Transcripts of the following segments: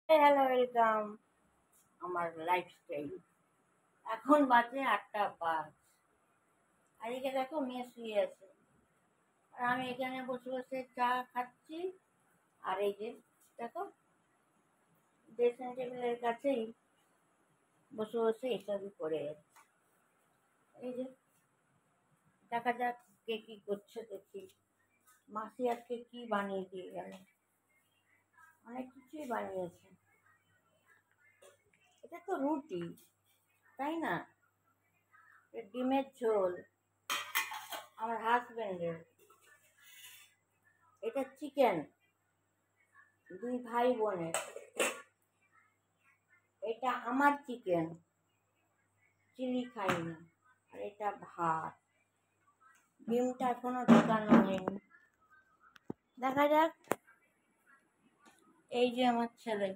Hello, welcome আমার lifestyle. এখন বাজে 8টা 5। আর এদিকে দেখো মেয়ে শুয়ে আছে, আর আমি এখানে বসে বসে চা খাচ্ছি। আর এই যে দেখো, ড্রেসিং টেবিলের কাছেই বসে বসে এসবই করে যাচ্ছি। এই যে দেখা যাক কে কি করছে দেখি। মাসি আজকে কি বানিয়ে দিয়ে গেল, অনেক কিছুই বানিয়েছে। এটা তো রুটি, তাই না? ডিমের ঝোল আমার হাজবেন্ডের, এটা চিকেন দুই ভাই বোনের, এটা আমার চিকেন, চিলি খাই না। আর এটা ভাত, ডিমটা এখনো ঢোকানো হয়নি। দেখা যাক। এই যে আমার ছেলে,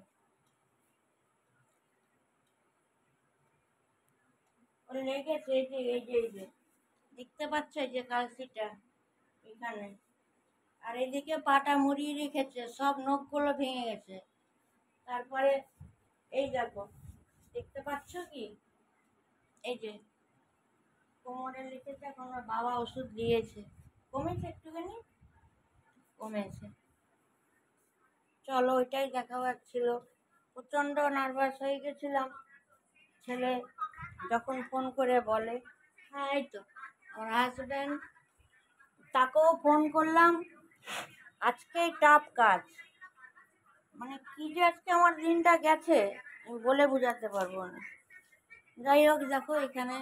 ও লেগেছে। এই যে দেখতে পাচ্ছ, এই যে কালসিটা এখানে। আর এদিকে পাটা মুড়িয়ে রেখেছে, সব নখগুলো ভেঙে গেছে। তারপরে এই দেখো, দেখতে পাচ্ছ কি, এই যে কোমরে লিখেছে, এখন ওর বাবা ওষুধ দিয়েছে, কমেছে একটুখানি, কমেছে। চলো, ওইটাই দেখাবার ছিল। প্রচণ্ড নার্ভাস হয়ে গেছিলাম। ছেলে যখন ফোন করে বলে, হ্যাঁ এই তো আমার হাজব্যান্ড, তাকেও ফোন করলাম। আজকেই টাফ কাজ, মানে কি যে আজকে আমার দিনটা গেছে আমি বলে বোঝাতে পারবো না। যাই হোক, দেখো এখানে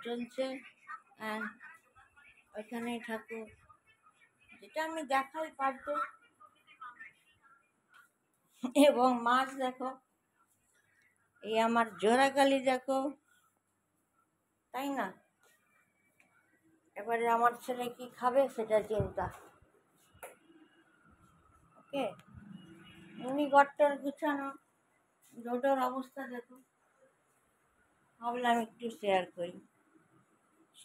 চলছে। ওইখানেই ঠাকুর, যেটা আমি দেখাই পারতো। এবং মাছ দেখো, এই আমার জোড়াকালি দেখো, তাই না? এবারে আমার ছেলে কি খাবে সেটা চিন্তা। ওকে, এমনি ঘরটার গুছানো, রোডের অবস্থা দেখো, ভাবলাম একটু শেয়ার করি।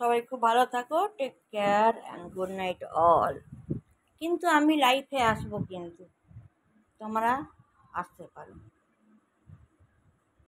সবাই খুব ভালো থাকো, take care and good night all. কিন্তু আমি লাইফে আসবো, কিন্তু তোমরা আসতে পারো।